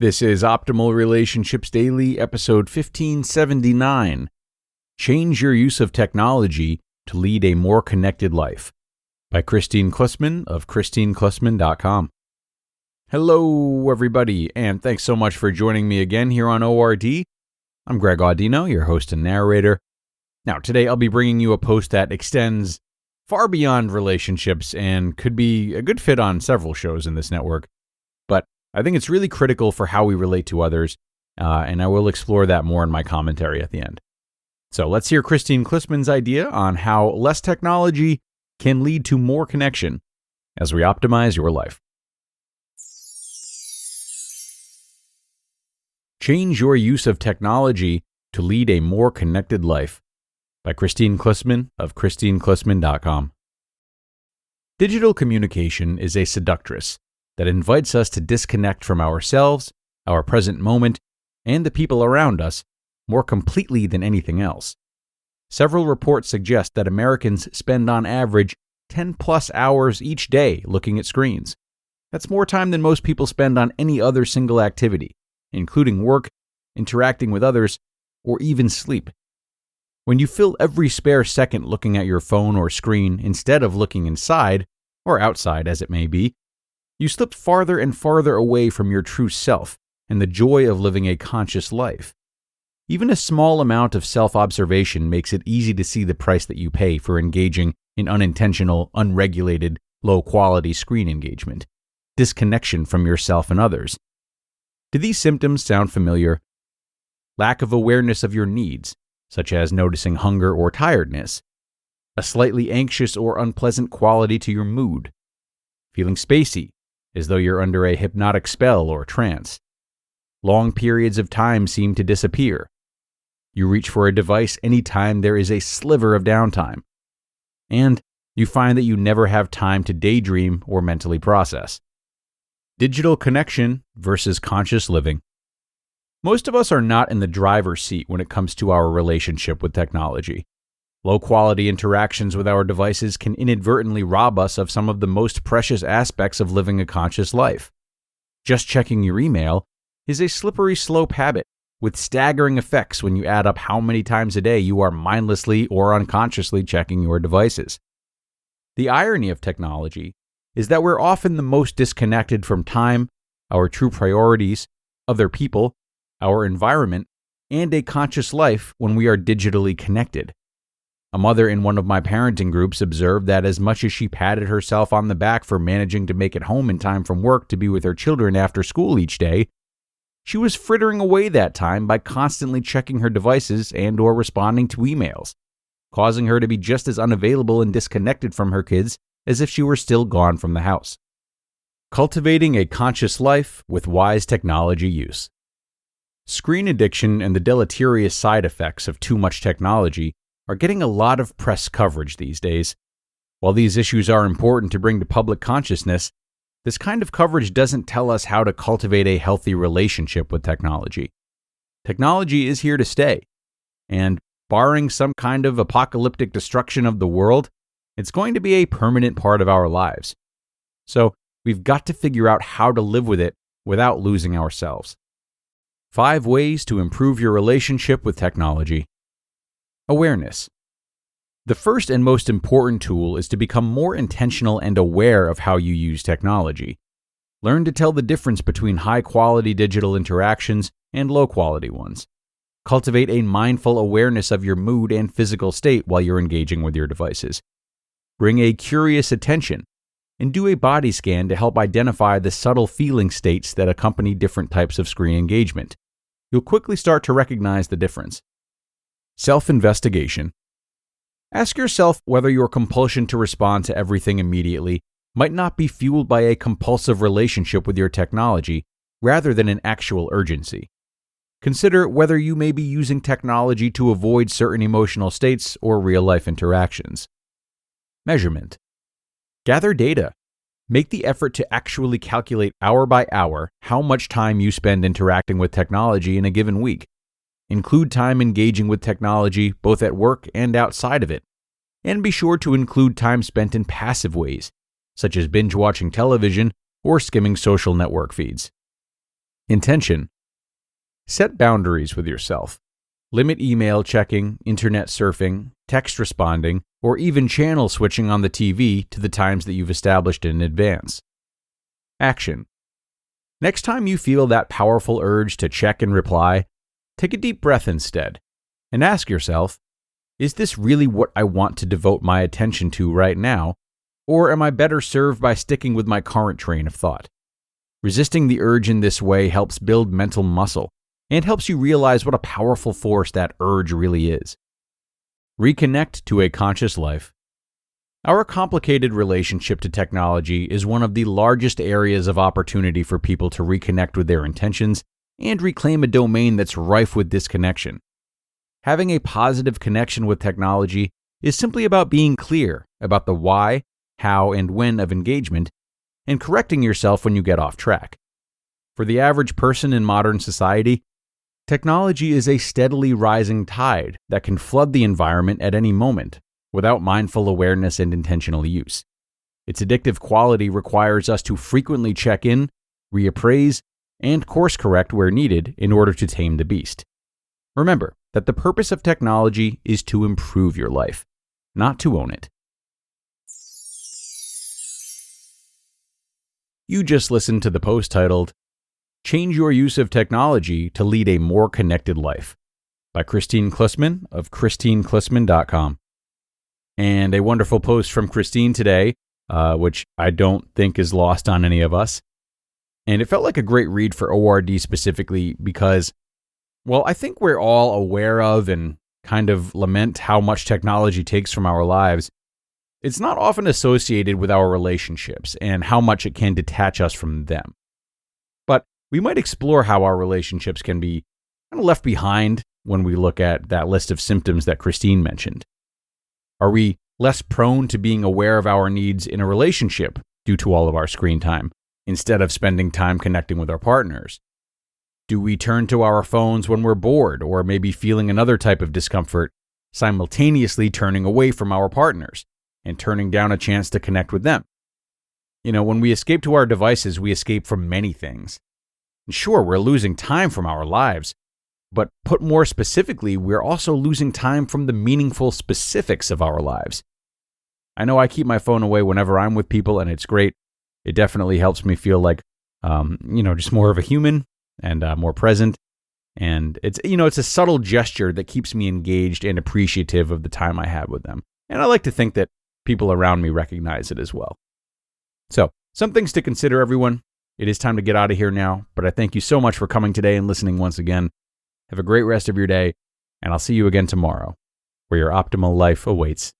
This is Optimal Relationships Daily, episode 1579. Change your use of technology to lead a more connected life. By Kristine Klussman of KristineKlussman.com. Hello, everybody, and thanks so much for joining me again here on ORD. I'm Greg Audino, your host and narrator. Now, today I'll be bringing you a post that extends far beyond relationships and could be a good fit on several shows in this network. But I think it's really critical for how we relate to others, and I will explore that more in my commentary at the end. So let's hear Kristine Klussman's idea on how less technology can lead to more connection as we optimize your life. Change your use of technology to lead a more connected life. By Kristine Klussman of KristineKlussman.com. Digital communication is a seductress that invites us to disconnect from ourselves, our present moment, and the people around us more completely than anything else. Several reports suggest that Americans spend on average 10+ hours each day looking at screens. That's more time than most people spend on any other single activity, including work, interacting with others, or even sleep. When you fill every spare second looking at your phone or screen instead of looking inside, or outside as it may be, you slip farther and farther away from your true self and the joy of living a conscious life. Even a small amount of self-observation makes it easy to see the price that you pay for engaging in unintentional, unregulated, low-quality screen engagement, disconnection from yourself and others. Do these symptoms sound familiar? Lack of awareness of your needs, such as noticing hunger or tiredness, a slightly anxious or unpleasant quality to your mood, feeling spacey, as though you're under a hypnotic spell or trance. Long periods of time seem to disappear. You reach for a device anytime there is a sliver of downtime. And you find that you never have time to daydream or mentally process. Digital connection versus conscious living. Most of us are not in the driver's seat when it comes to our relationship with technology. Low-quality interactions with our devices can inadvertently rob us of some of the most precious aspects of living a conscious life. Just checking your email is a slippery slope habit with staggering effects when you add up how many times a day you are mindlessly or unconsciously checking your devices. The irony of technology is that we're often the most disconnected from time, our true priorities, other people, our environment, and a conscious life when we are digitally connected. A mother in one of my parenting groups observed that as much as she patted herself on the back for managing to make it home in time from work to be with her children after school each day, she was frittering away that time by constantly checking her devices and/or responding to emails, causing her to be just as unavailable and disconnected from her kids as if she were still gone from the house. Cultivating a conscious life with wise technology use. Screen addiction and the deleterious side effects of too much technology are getting a lot of press coverage these days. While these issues are important to bring to public consciousness, this kind of coverage doesn't tell us how to cultivate a healthy relationship with technology. Technology is here to stay, and barring some kind of apocalyptic destruction of the world, it's going to be a permanent part of our lives. So we've got to figure out how to live with it without losing ourselves. 5 ways to improve your relationship with technology. Awareness. The first and most important tool is to become more intentional and aware of how you use technology. Learn to tell the difference between high-quality digital interactions and low-quality ones. Cultivate a mindful awareness of your mood and physical state while you're engaging with your devices. Bring a curious attention and do a body scan to help identify the subtle feeling states that accompany different types of screen engagement. You'll quickly start to recognize the difference. Self-investigation. Ask yourself whether your compulsion to respond to everything immediately might not be fueled by a compulsive relationship with your technology rather than an actual urgency. Consider whether you may be using technology to avoid certain emotional states or real-life interactions. Measurement. Gather data. Make the effort to actually calculate hour by hour how much time you spend interacting with technology in a given week. Include time engaging with technology both at work and outside of it. And be sure to include time spent in passive ways, such as binge-watching television or skimming social network feeds. Intention. Set boundaries with yourself. Limit email checking, internet surfing, text responding, or even channel switching on the TV to the times that you've established in advance. Action. Next time you feel that powerful urge to check and reply, take a deep breath instead and ask yourself, is this really what I want to devote my attention to right now, or am I better served by sticking with my current train of thought? Resisting the urge in this way helps build mental muscle and helps you realize what a powerful force that urge really is. Reconnect to a conscious life. Our complicated relationship to technology is one of the largest areas of opportunity for people to reconnect with their intentions and reclaim a domain that's rife with disconnection. Having a positive connection with technology is simply about being clear about the why, how, and when of engagement, and correcting yourself when you get off track. For the average person in modern society, technology is a steadily rising tide that can flood the environment at any moment without mindful awareness and intentional use. Its addictive quality requires us to frequently check in, reappraise, and course correct where needed in order to tame the beast. Remember that the purpose of technology is to improve your life, not to own it. You just listened to the post titled, Change Your Use of Technology to Lead a More Connected Life by Kristine Klussman of KristineKlussman.com. And a wonderful post from Kristine today, which I don't think is lost on any of us. And it felt like a great read for ORD specifically because, well, I think we're all aware of and kind of lament how much technology takes from our lives. It's not often associated with our relationships and how much it can detach us from them. But we might explore how our relationships can be kind of left behind when we look at that list of symptoms that Kristine mentioned. Are we less prone to being aware of our needs in a relationship due to all of our screen time, instead of spending time connecting with our partners? Do we turn to our phones when we're bored or maybe feeling another type of discomfort, simultaneously turning away from our partners and turning down a chance to connect with them? When we escape to our devices, we escape from many things. And sure, we're losing time from our lives, but put more specifically, we're also losing time from the meaningful specifics of our lives. I know I keep my phone away whenever I'm with people, and it's great. It definitely helps me feel like, just more of a human and more present. And it's a subtle gesture that keeps me engaged and appreciative of the time I have with them. And I like to think that people around me recognize it as well. So, some things to consider, everyone. It is time to get out of here now, but I thank you so much for coming today and listening once again. Have a great rest of your day, and I'll see you again tomorrow, where your optimal life awaits.